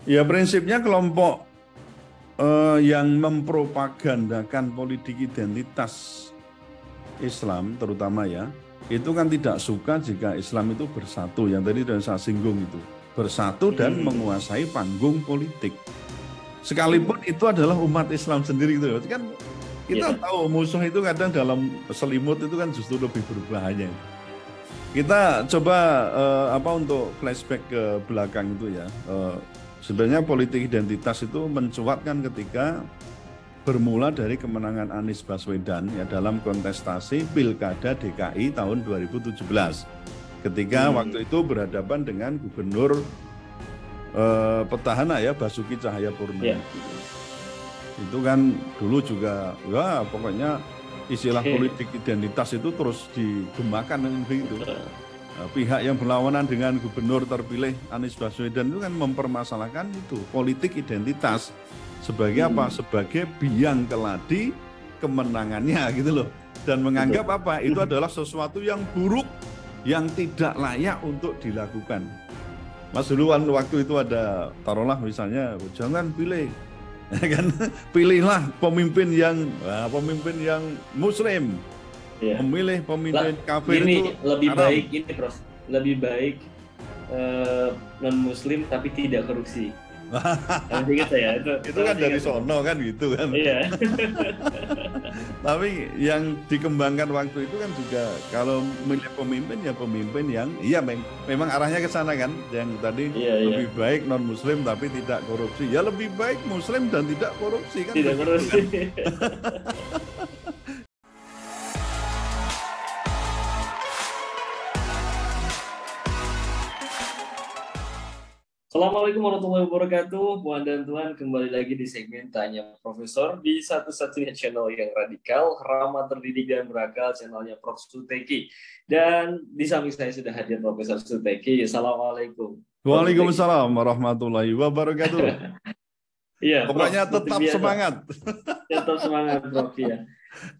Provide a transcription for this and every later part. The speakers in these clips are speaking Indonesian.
Ya prinsipnya kelompok yang mempropagandakan politik identitas Islam terutama ya, itu kan tidak suka jika Islam itu bersatu, yang tadi sudah saya singgung itu. Bersatu dan menguasai panggung politik. Sekalipun itu adalah umat Islam sendiri gitu. Kan kita tahu musuh itu kadang dalam selimut itu kan justru lebih berbahaya. Kita coba untuk flashback ke belakang itu ya. Sebenarnya politik identitas itu mencuat kan ketika bermula dari kemenangan Anies Baswedan ya dalam kontestasi Pilkada DKI tahun 2017. Ketika waktu itu berhadapan dengan gubernur petahana ya Basuki Cahayapurnama. Itu kan dulu juga ya pokoknya istilah politik identitas itu terus digemakan begitu. Pihak yang berlawanan dengan gubernur terpilih Anies Baswedan itu kan mempermasalahkan itu politik identitas sebagai apa? Sebagai biang keladi kemenangannya gitu loh. Dan menganggap apa? Itu adalah sesuatu yang buruk yang tidak layak untuk dilakukan. Mas duluan waktu itu ada taruhlah misalnya jangan pilih kan pilihlah pemimpin yang muslim. Memilih pemimpin kafir ini itu lebih haram. baik ini Prof. Lebih baik non muslim tapi tidak korupsi. Ingat saya itu kan dari sono kan gitu kan. Iya. Tapi yang dikembangkan waktu itu kan juga kalau milih pemimpin ya pemimpin yang memang arahnya ke sana kan, yang tadi lebih baik non muslim tapi tidak korupsi. Ya lebih baik muslim dan tidak korupsi kan. Tidak korupsi. Kan? Assalamualaikum warahmatullahi wabarakatuh. Puan dan Tuan, kembali lagi di segmen Tanya Profesor di satu-satunya channel yang radikal, ramah, terdidik, dan berakal, channelnya Prof. Suteki. Dan di samping saya sudah hadir Profesor Suteki. Assalamualaikum. Waalaikumsalam warahmatullahi wabarakatuh. Iya, pokoknya Prof, tetap semangat. Tetap semangat, Prof. Ya.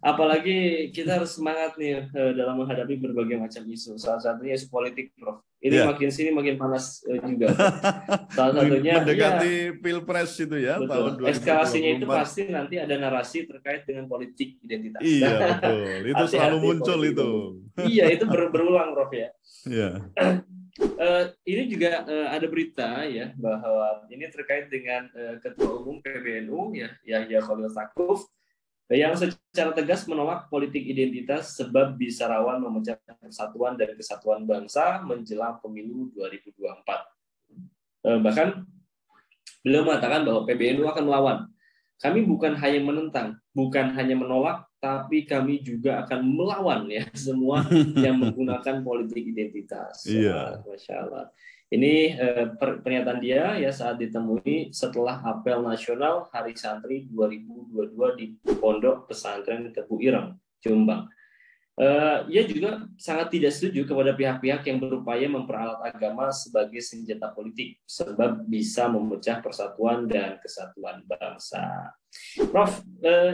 Apalagi kita harus semangat nih dalam menghadapi berbagai macam isu. Salah satunya isu politik, Prof. Ini makin sini makin panas juga. Salah satunya mendekati Pilpres itu ya, betul. tahun 2024. Eskalasinya itu pasti nanti ada narasi terkait dengan politik identitas. Iya, betul. Itu selalu muncul itu. Iya, itu berulang, Prof ya. Iya. Ini juga ada berita ya bahwa ini terkait dengan Ketua Umum PBNU ya Yahya Khalil Stakuf yang secara tegas menolak politik identitas sebab bisa rawan memecah persatuan dan kesatuan bangsa menjelang pemilu 2024. Bahkan beliau mengatakan bahwa PBNU akan melawan. Kami bukan hanya menentang, bukan hanya menolak, tapi kami juga akan melawan ya semua yang menggunakan politik identitas. Iya. Masya Allah. Ini pernyataan dia ya saat ditemui setelah apel nasional Hari Santri 2022 di Pondok Pesantren Tebu Ireng, Jombang. Ia juga sangat tidak setuju kepada pihak-pihak yang berupaya memperalat agama sebagai senjata politik, sebab bisa memecah persatuan dan kesatuan bangsa. Prof,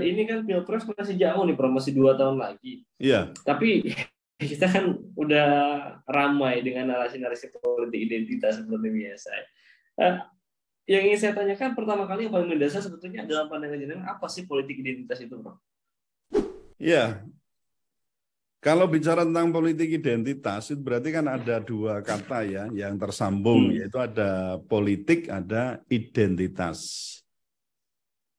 ini kan Pilpres masih jauh nih, Prof, masih 2 tahun lagi. Iya. Tapi kita kan udah ramai dengan narasi-narasi politik identitas seperti biasa. Yang ingin saya tanyakan pertama kali yang paling mendasar sebetulnya dalam pandangan jenengan apa sih politik identitas itu, Prof? Iya. Kalau bicara tentang politik identitas itu berarti kan ada 2 kata ya yang tersambung, yaitu ada politik, ada identitas.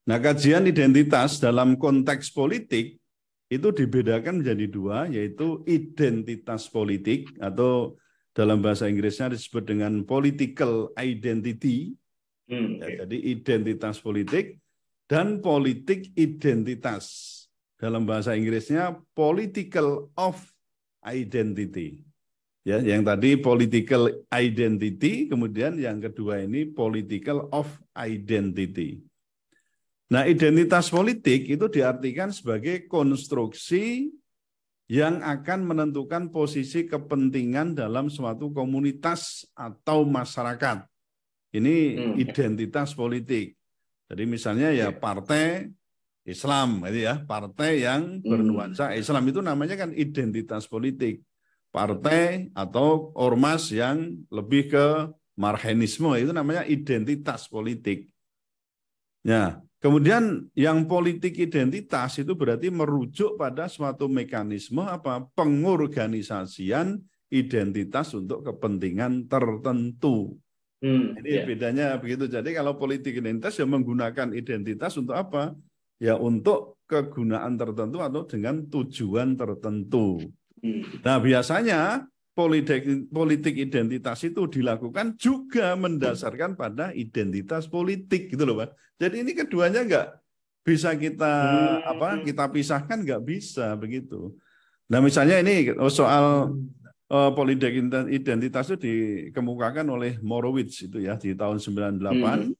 Nah, kajian identitas dalam konteks politik itu dibedakan menjadi 2, yaitu identitas politik atau dalam bahasa Inggrisnya disebut dengan political identity. Ya, jadi identitas politik dan politik identitas. Dalam bahasa Inggrisnya political of identity. Ya, yang tadi political identity, kemudian yang kedua ini political of identity. Nah, identitas politik itu diartikan sebagai konstruksi yang akan menentukan posisi kepentingan dalam suatu komunitas atau masyarakat. Ini identitas politik. Jadi misalnya ya partai Islam, itu ya, partai yang bernuansa Islam itu namanya kan identitas politik. Partai atau ormas yang lebih ke marxisme itu namanya identitas politik. Ya, kemudian yang politik identitas itu berarti merujuk pada suatu mekanisme apa? Pengorganisasian identitas untuk kepentingan tertentu. Ini bedanya begitu. Jadi kalau politik identitas ya menggunakan identitas untuk apa? Ya untuk kegunaan tertentu atau dengan tujuan tertentu. Nah, biasanya politik identitas itu dilakukan juga mendasarkan pada identitas politik gitu loh, Pak. Jadi ini keduanya nggak bisa kita pisahkan, nggak bisa begitu. Nah, misalnya ini soal politik identitas itu dikemukakan oleh Morowitz itu ya di tahun 98.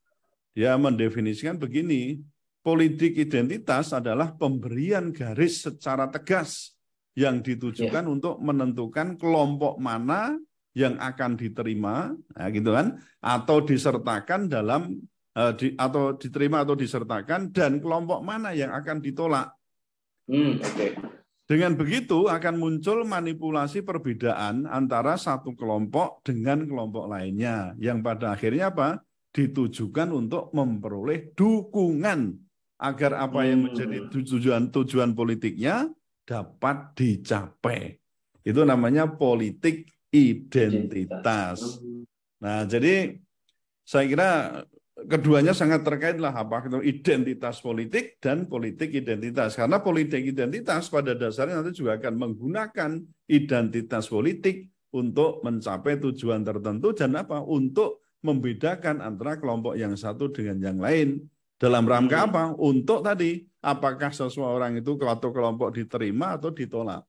Dia mendefinisikan begini, politik identitas adalah pemberian garis secara tegas yang ditujukan untuk menentukan kelompok mana yang akan diterima, nah gitu kan, atau disertakan dalam atau diterima atau disertakan, dan kelompok mana yang akan ditolak. Dengan begitu akan muncul manipulasi perbedaan antara satu kelompok dengan kelompok lainnya, yang pada akhirnya apa? Ditujukan untuk memperoleh dukungan agar apa yang menjadi tujuan politiknya dapat dicapai. Itu namanya politik identitas. Nah, jadi saya kira keduanya sangat terkait lah, apa itu identitas politik dan politik identitas. Karena politik identitas pada dasarnya nanti juga akan menggunakan identitas politik untuk mencapai tujuan tertentu dan apa? Untuk membedakan antara kelompok yang satu dengan yang lain. Dalam rangka apa? Untuk tadi, apakah seseorang itu atau kelompok diterima atau ditolak.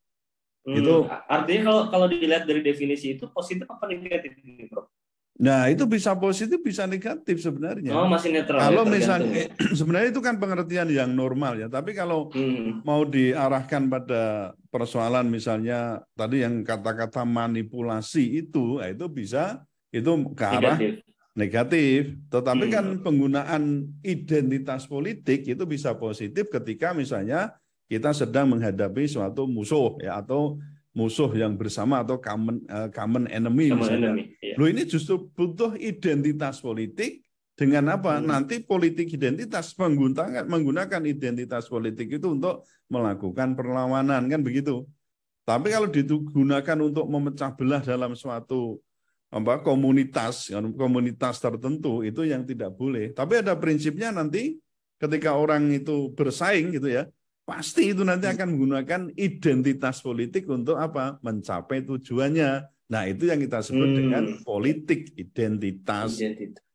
Itu artinya kalau dilihat dari definisi itu positif apa negatif, Prof? Nah, itu bisa positif, bisa negatif sebenarnya. Oh, masih netral. Kalau misalnya sebenarnya itu kan pengertian yang normal ya, tapi kalau mau diarahkan pada persoalan misalnya tadi yang kata-kata manipulasi itu bisa itu ke arah negatif. Tetapi kan penggunaan identitas politik itu bisa positif ketika misalnya kita sedang menghadapi suatu musuh ya, atau musuh yang bersama atau common enemy misalnya. Loh, ini justru butuh identitas politik dengan apa? Nanti politik identitas menggunakan identitas politik itu untuk melakukan perlawanan, kan begitu. Tapi kalau digunakan untuk memecah belah dalam suatu komunitas tertentu, itu yang tidak boleh. Tapi ada prinsipnya, nanti ketika orang itu bersaing gitu ya, pasti itu nanti akan menggunakan identitas politik untuk apa? Mencapai tujuannya. Nah, itu yang kita sebut dengan politik identitas.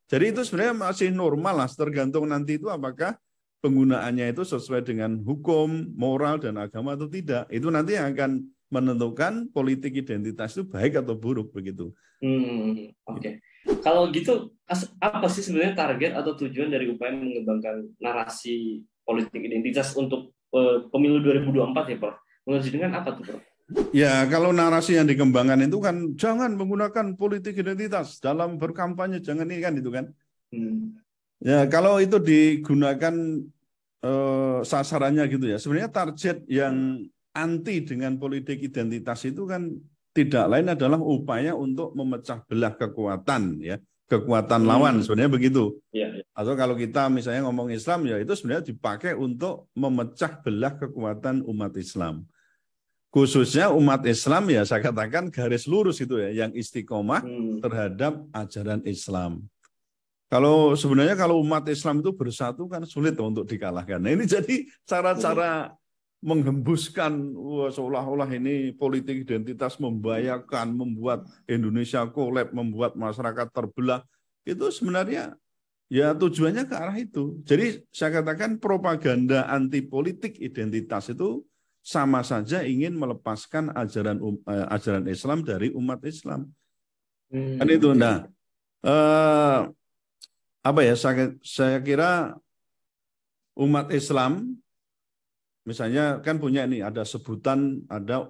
Jadi itu sebenarnya masih normal lah, tergantung nanti itu apakah penggunaannya itu sesuai dengan hukum, moral, dan agama atau tidak. Itu nanti yang akan menentukan politik identitas itu baik atau buruk begitu. Oke. Kalau gitu, apa sih sebenarnya target atau tujuan dari upaya mengembangkan narasi politik identitas untuk pemilu 2024 ya, Prof? Menurut dengan apa tuh, Prof? Ya, kalau narasi yang dikembangkan itu kan jangan menggunakan politik identitas dalam berkampanye, jangan ini kan itu kan. Ya, kalau itu digunakan sasarannya gitu ya. Sebenarnya target yang anti dengan politik identitas itu kan tidak lain adalah upaya untuk memecah belah kekuatan ya, kekuatan lawan sebenarnya begitu. Atau kalau kita misalnya ngomong Islam ya, itu sebenarnya dipakai untuk memecah belah kekuatan umat Islam. Khususnya umat Islam ya, saya katakan garis lurus itu ya, yang istiqomah terhadap ajaran Islam. Kalau sebenarnya kalau umat Islam itu bersatu kan sulit untuk dikalahkan. Nah, ini jadi cara-cara menghembuskan seolah-olah ini politik identitas membahayakan, membuat Indonesia kolab, membuat masyarakat terbelah. Itu sebenarnya ya tujuannya ke arah itu. Jadi saya katakan propaganda anti politik identitas itu sama saja ingin melepaskan ajaran Islam dari umat Islam. Kan itu. Nah, apa ya? Saya kira umat Islam misalnya kan punya ini, ada sebutan, ada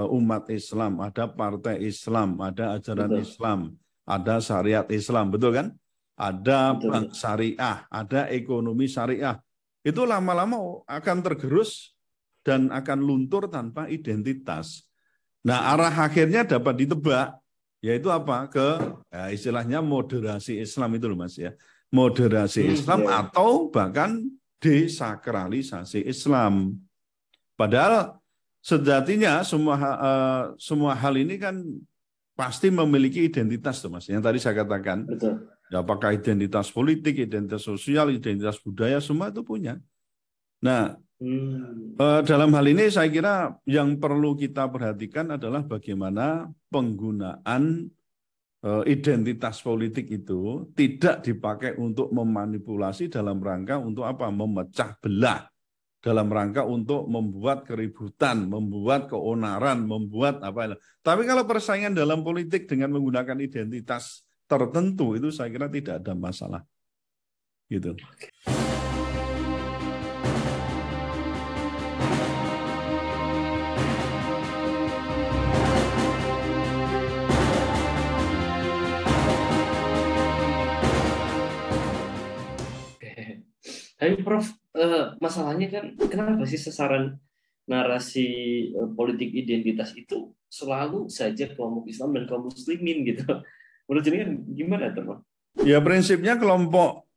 umat Islam, ada partai Islam, ada ajaran Islam, ada syariat Islam, betul kan? Ada bank syariah, ada ekonomi syariah. Itu lama-lama akan tergerus dan akan luntur tanpa identitas. Nah, arah akhirnya dapat ditebak yaitu apa? Istilahnya moderasi Islam itu loh Mas ya. Moderasi Islam atau bahkan desakralisasi Islam. Padahal sejatinya semua hal ini kan pasti memiliki identitas tuh Mas. Yang tadi saya katakan. Betul. Ya, apakah identitas politik, identitas sosial, identitas budaya, semua itu punya. Nah, dalam hal ini saya kira yang perlu kita perhatikan adalah bagaimana penggunaan identitas politik itu tidak dipakai untuk memanipulasi dalam rangka untuk apa? Memecah belah, dalam rangka untuk membuat keributan, membuat keonaran, membuat apa. Tapi kalau persaingan dalam politik dengan menggunakan identitas tertentu itu saya kira tidak ada masalah. Gitu. Tapi Prof, masalahnya kan kenapa sih sasaran narasi politik identitas itu selalu saja kelompok Islam dan kaum muslimin gitu. Menurut ini kan gimana teman? Ya prinsipnya kelompok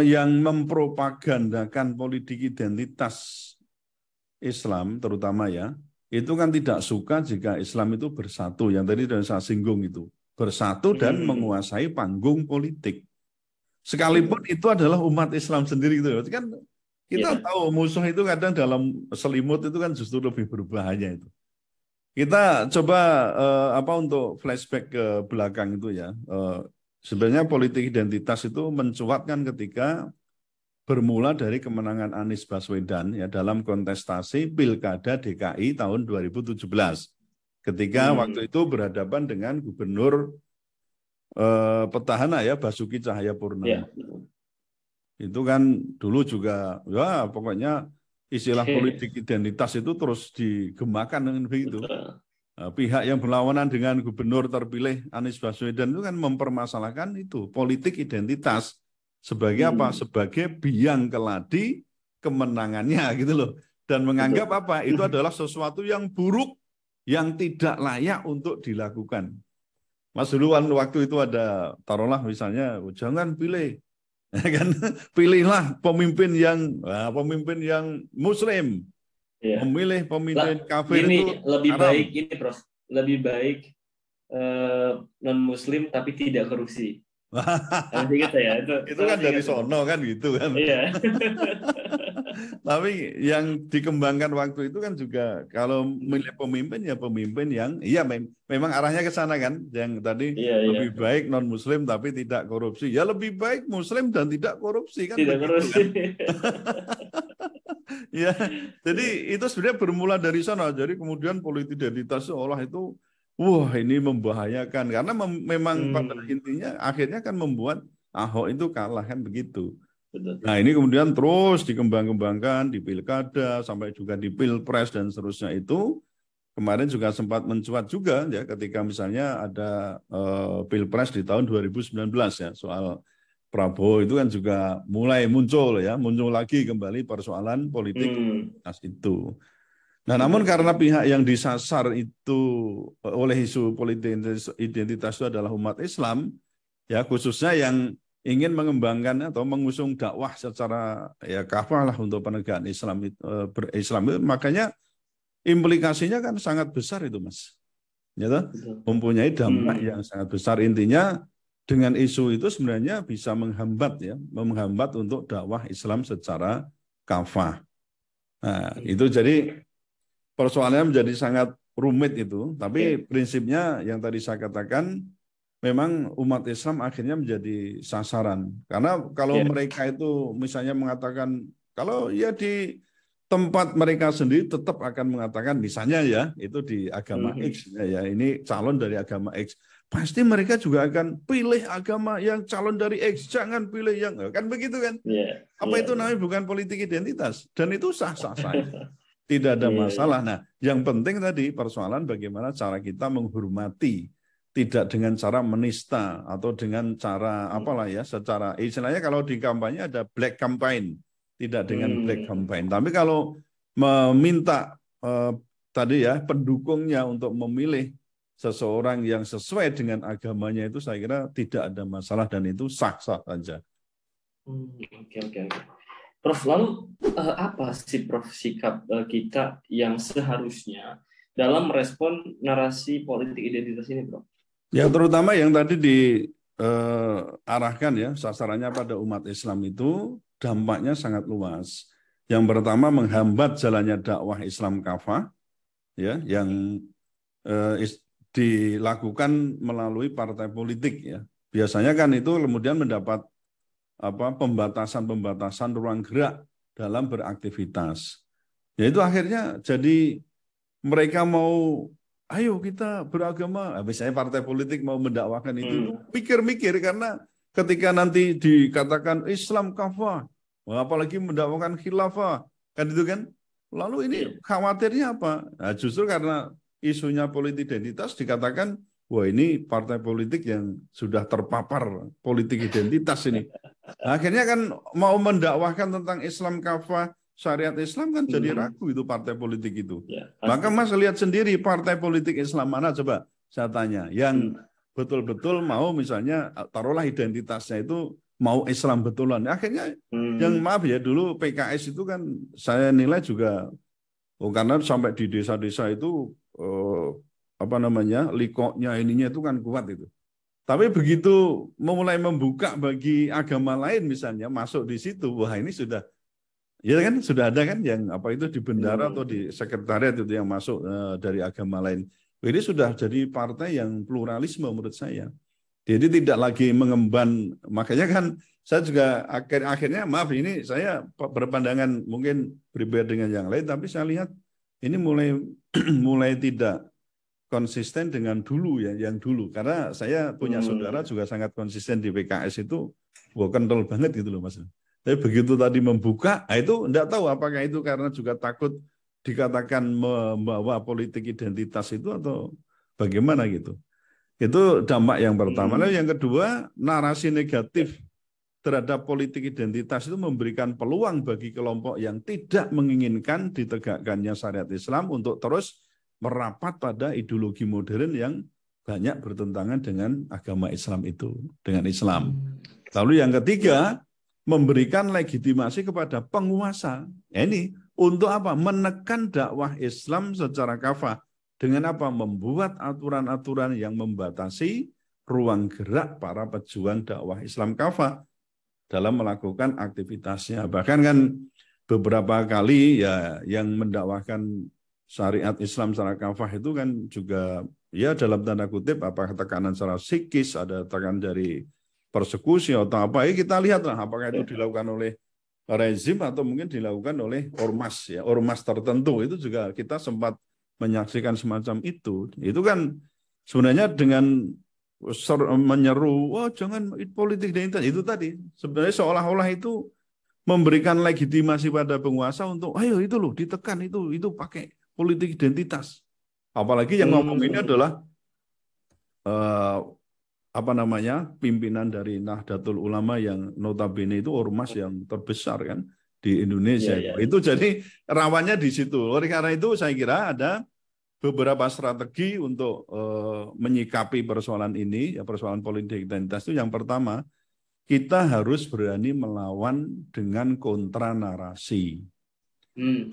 yang mempropagandakan politik identitas Islam terutama ya, itu kan tidak suka jika Islam itu bersatu. Yang tadi sudah saya singgung itu. Bersatu dan menguasai panggung politik. Sekalipun itu adalah umat Islam sendiri gitu. Kan kita tahu musuh itu kadang dalam selimut itu kan justru lebih berbahaya itu. Kita coba untuk flashback ke belakang itu ya. Sebenarnya politik identitas itu mencuatkan ketika bermula dari kemenangan Anies Baswedan ya dalam kontestasi Pilkada DKI tahun 2017. Ketika waktu itu berhadapan dengan gubernur petahana ya Basuki Cahayapurnama. Itu kan dulu juga ya pokoknya istilah politik identitas itu terus digemakan dengan begitu. Pihak yang berlawanan dengan gubernur terpilih Anies Baswedan itu kan mempermasalahkan itu politik identitas sebagai apa? Sebagai biang keladi kemenangannya gitu loh. Dan menganggap apa? Itu adalah sesuatu yang buruk yang tidak layak untuk dilakukan. Mas dulu waktu itu ada taruhlah misalnya jangan pilih kan pilihlah pemimpin yang muslim. Memilih pemimpin kafir ini itu lebih haram. Baik ini Prof, lebih baik non muslim tapi tidak korupsi. Gitu ya, itu kan dari sono kan gitu kan. Iya. Tapi yang dikembangkan waktu itu kan juga kalau milih pemimpin ya pemimpin yang memang arahnya ke sana kan, yang tadi lebih baik non muslim tapi tidak korupsi. Ya lebih baik muslim dan tidak korupsi kan. Tidak korupsi. Kan? Ya, jadi itu sebenarnya bermula dari sana. Jadi kemudian politik identitas seolah itu wah ini membahayakan karena memang pada intinya akhirnya kan membuat Ahok itu kalah kan begitu. Nah ini kemudian terus dikembang-kembangkan di pilkada sampai juga di pilpres dan seterusnya itu kemarin juga sempat mencuat juga ya ketika misalnya ada pilpres di tahun 2019 ya soal Prabowo itu kan juga mulai muncul lagi kembali persoalan politik itu. Nah, namun karena pihak yang disasar itu oleh isu politik identitas itu adalah umat Islam, ya khususnya yang ingin mengembangkan atau mengusung dakwah secara kafah lah untuk penegakan Islam itu, makanya implikasinya kan sangat besar itu Mas. Ya, mempunyai dampak yang sangat besar. Intinya dengan isu itu sebenarnya bisa menghambat untuk dakwah Islam secara kafah. Nah, itu jadi persoalannya menjadi sangat rumit itu, tapi prinsipnya yang tadi saya katakan memang umat Islam akhirnya menjadi sasaran. Karena kalau mereka itu misalnya mengatakan, kalau ya di tempat mereka sendiri tetap akan mengatakan, misalnya ya, itu di agama X, ya ini calon dari agama X. Pasti mereka juga akan pilih agama yang calon dari X, jangan pilih yang, kan begitu kan? Apa itu namanya bukan politik identitas? Dan itu sah-sah saja. Tidak ada masalah. Nah, yang penting tadi persoalan bagaimana cara kita menghormati, tidak dengan cara menista atau dengan cara secara istilahnya kalau di kampanye ada black campaign, tidak dengan black campaign. Tapi kalau meminta tadi ya pendukungnya untuk memilih seseorang yang sesuai dengan agamanya itu saya kira tidak ada masalah dan itu sah-sah saja. Oke. Prof, lalu apa sih Prof sikap kita yang seharusnya dalam merespon narasi politik identitas ini, Prof? Ya terutama yang tadi diarahkan ya, sasarannya pada umat Islam itu dampaknya sangat luas. Yang pertama menghambat jalannya dakwah Islam kafah, ya, yang dilakukan melalui partai politik ya. Biasanya kan itu kemudian mendapat pembatasan ruang gerak dalam beraktivitas. Ya itu akhirnya jadi mereka mau ayo kita beragama, misalnya partai politik mau mendakwakan itu pikir-mikir karena ketika nanti dikatakan Islam kafah, apalagi mendakwakan khilafah, kan itu kan. Lalu ini khawatirnya apa? Nah, justru karena isunya politik identitas dikatakan wah ini partai politik yang sudah terpapar politik identitas ini. Nah, akhirnya kan mau mendakwahkan tentang Islam kafah, syariat Islam kan jadi ragu itu partai politik itu. Ya, maka Mas lihat sendiri partai politik Islam mana coba saya tanya yang betul-betul mau misalnya taruhlah identitasnya itu mau Islam betulan. Akhirnya yang maaf ya dulu PKS itu kan saya nilai juga karena sampai di desa-desa itu likoknya ininya itu kan kuat itu. Tapi begitu memulai membuka bagi agama lain misalnya masuk di situ, wah ini sudah, ya kan sudah ada kan yang itu di bendara atau di sekretariat itu yang masuk dari agama lain. Ini sudah jadi partai yang pluralisme menurut saya. Jadi tidak lagi mengemban, makanya kan saya juga akhirnya maaf ini saya berpandangan mungkin berbeda dengan yang lain, tapi saya lihat ini mulai tidak konsisten dengan dulu ya, yang dulu. Karena saya punya saudara juga sangat konsisten di PKS itu, kental banget gitu loh Mas. Tapi begitu tadi membuka, itu enggak tahu apakah itu karena juga takut dikatakan membawa politik identitas itu atau bagaimana gitu. Itu dampak yang pertama. Lalu yang kedua, narasi negatif terhadap politik identitas itu memberikan peluang bagi kelompok yang tidak menginginkan ditegakkannya syariat Islam untuk terus merapat pada ideologi modern yang banyak bertentangan dengan agama Islam itu, dengan Islam. Lalu yang ketiga, memberikan legitimasi kepada penguasa. Ini untuk apa? Menekan dakwah Islam secara kafah. Dengan apa? Membuat aturan-aturan yang membatasi ruang gerak para pejuang dakwah Islam kafah dalam melakukan aktivitasnya. Bahkan kan beberapa kali ya yang mendakwahkan syariat Islam secara kafah itu kan juga ya dalam tanda kutip apakah tekanan secara psikis, ada tekanan dari persekusi atau apa, kita lihatlah apakah itu dilakukan oleh rezim atau mungkin dilakukan oleh ormas ya, ormas tertentu. Itu juga kita sempat menyaksikan semacam itu. Itu kan sebenarnya dengan menyeru, wah jangan politik identitas, itu tadi sebenarnya seolah-olah itu memberikan legitimasi pada penguasa untuk ayo itu loh ditekan, itu pakai politik identitas. Apalagi yang ngomong ini adalah pimpinan dari Nahdlatul Ulama yang notabene itu ormas yang terbesar kan di Indonesia. Itu jadi rawannya di situ. Oleh karena itu saya kira ada beberapa strategi untuk menyikapi persoalan ini, ya persoalan politik identitas itu yang pertama, kita harus berani melawan dengan kontra narasi.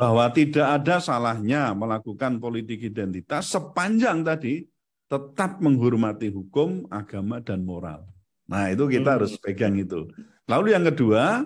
Bahwa tidak ada salahnya melakukan politik identitas sepanjang tadi tetap menghormati hukum, agama, dan moral. Nah itu kita harus pegang itu. Lalu yang kedua,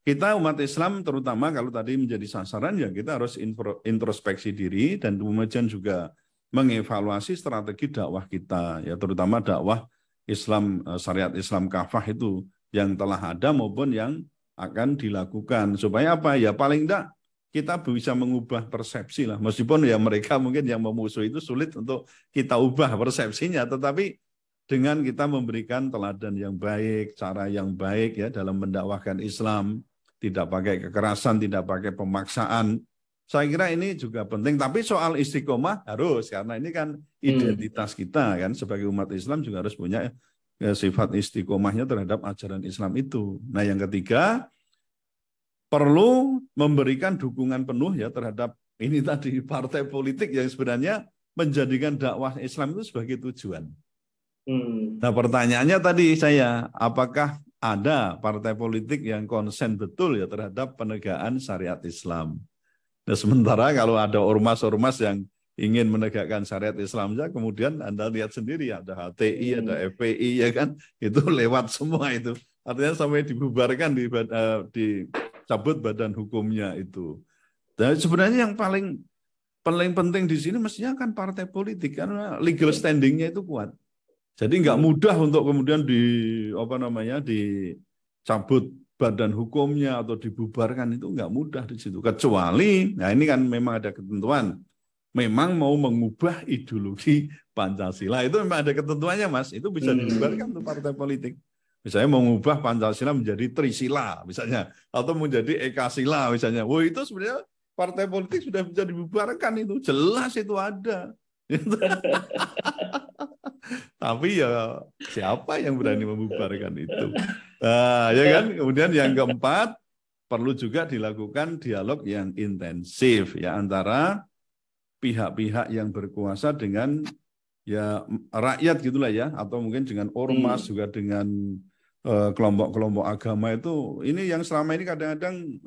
kita umat Islam terutama kalau tadi menjadi sasaran ya kita harus introspeksi diri dan kemudian juga mengevaluasi strategi dakwah kita, ya terutama dakwah Islam, syariat Islam kafah itu yang telah ada maupun yang akan dilakukan. Supaya apa? Ya paling enggak kita bisa mengubah persepsi lah. Meskipun ya mereka mungkin yang memusuh itu sulit untuk kita ubah persepsinya, tetapi dengan kita memberikan teladan yang baik, cara yang baik ya dalam mendakwahkan Islam, tidak pakai kekerasan, tidak pakai pemaksaan. Saya kira ini juga penting. Tapi soal istiqomah harus, karena ini kan identitas kita kan sebagai umat Islam juga harus punya sifat istiqomahnya terhadap ajaran Islam itu. Nah yang ketiga, perlu memberikan dukungan penuh ya terhadap ini tadi partai politik yang sebenarnya menjadikan dakwah Islam itu sebagai tujuan. Nah, pertanyaannya tadi saya, apakah ada partai politik yang konsen betul ya terhadap penegakan syariat Islam? Nah, sementara kalau ada ormas-ormas yang ingin menegakkan syariat Islam saja, kemudian Anda lihat sendiri ada HTI, ada FPI, ya kan, itu lewat semua itu. Artinya sampai dibubarkan, dicabut badan hukumnya itu. Dan sebenarnya yang paling penting di sini mestinya kan partai politik, karena legal standing-nya itu kuat. Jadi nggak mudah untuk kemudian dicabut badan hukumnya atau dibubarkan, itu nggak mudah di situ. Kecuali, nah ini kan memang ada ketentuan, memang mau mengubah ideologi Pancasila, itu memang ada ketentuannya, Mas. Itu bisa dibubarkan untuk partai politik. Misalnya mengubah Pancasila menjadi Trisila, misalnya, atau menjadi Ekasila, misalnya. Wah, itu sebenarnya partai politik sudah bisa dibubarkan, itu jelas itu ada. Tapi ya siapa yang berani membubarkan itu? Nah, ya kan. Kemudian yang keempat, perlu juga dilakukan dialog yang intensif ya antara pihak-pihak yang berkuasa dengan ya rakyat gitulah ya, atau mungkin dengan ormas, juga dengan kelompok-kelompok agama itu. Ini yang selama ini kadang-kadang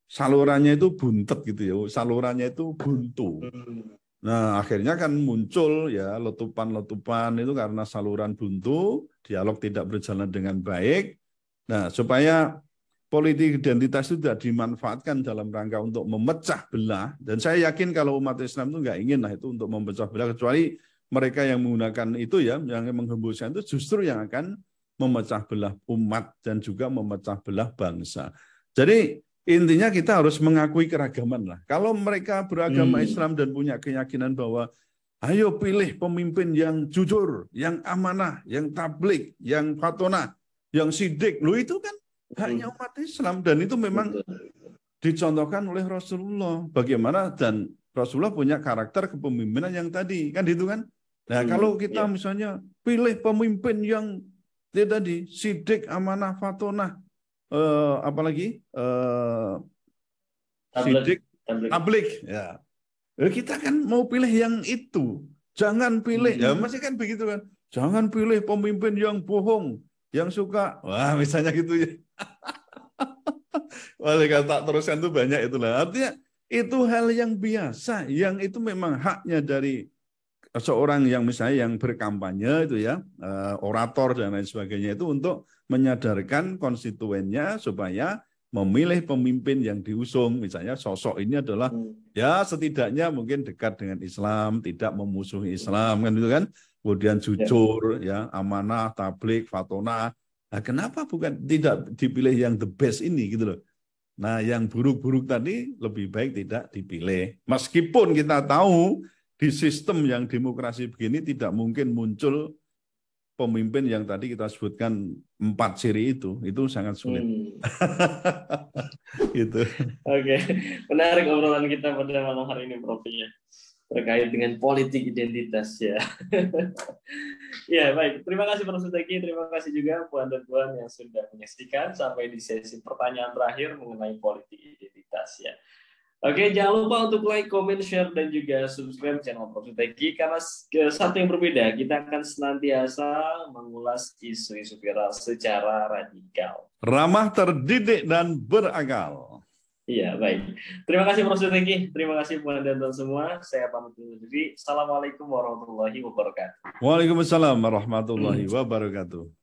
salurannya itu buntet gitu ya, salurannya itu buntu. Nah, akhirnya kan muncul ya letupan-letupan itu karena saluran buntu, dialog tidak berjalan dengan baik. Nah, supaya politik identitas itu tidak dimanfaatkan dalam rangka untuk memecah belah, dan saya yakin kalau umat Islam itu nggak ingin lah itu untuk memecah belah, kecuali mereka yang menggunakan itu ya, yang menghembuskan itu justru yang akan memecah belah umat dan juga memecah belah bangsa. Jadi intinya kita harus mengakui keragaman lah. Kalau mereka beragama Islam dan punya keyakinan bahwa ayo pilih pemimpin yang jujur, yang amanah, yang tabligh, yang fatonah, yang sidik, lo itu kan haknya umat Islam, dan itu memang dicontohkan oleh Rasulullah. Bagaimana, dan Rasulullah punya karakter kepemimpinan yang tadi kan itu kan. Nah, kalau kita misalnya pilih pemimpin yang tadi sidik, amanah, fatonah, apalagi sidik, tabligh ya. Kita kan mau pilih yang itu. Jangan pilih, ya masih kan begitu kan. Jangan pilih pemimpin yang bohong, yang suka, wah misalnya gitu ya. Oleh kata teruskan itu banyak itulah. Artinya itu hal yang biasa, yang itu memang haknya dari seorang yang misalnya yang berkampanye itu ya, orator dan lain sebagainya, itu untuk menyadarkan konstituennya supaya memilih pemimpin yang diusung. Misalnya sosok ini adalah ya setidaknya mungkin dekat dengan Islam, tidak memusuhi Islam kan itu kan. Kemudian jujur ya, amanah, tabligh, fatonah. Nah, kenapa bukan tidak dipilih yang the best ini gitu loh. Nah, yang buruk-buruk tadi lebih baik tidak dipilih. Meskipun kita tahu di sistem yang demokrasi begini tidak mungkin muncul pemimpin yang tadi kita sebutkan 4 ciri itu sangat sulit. Gitu. Oke, menarik obrolan kita pada malam hari ini, Prof. Ya, terkait dengan politik identitas ya. Ya, baik. Terima kasih Prof. Suteki, terima kasih juga Puan dan Puan yang sudah menyaksikan sampai di sesi pertanyaan terakhir mengenai politik identitas ya. Oke, jangan lupa untuk like, comment, share, dan juga subscribe channel Prof. Suteki, karena satu yang berbeda, kita akan senantiasa mengulas isu-isu viral secara radikal. Ramah, terdidik, dan berakal. Iya, baik. Terima kasih Prof. Suteki, terima kasih Puan dan teman semua. Saya pamit undur diri. Assalamualaikum warahmatullahi wabarakatuh. Waalaikumsalam warahmatullahi wabarakatuh.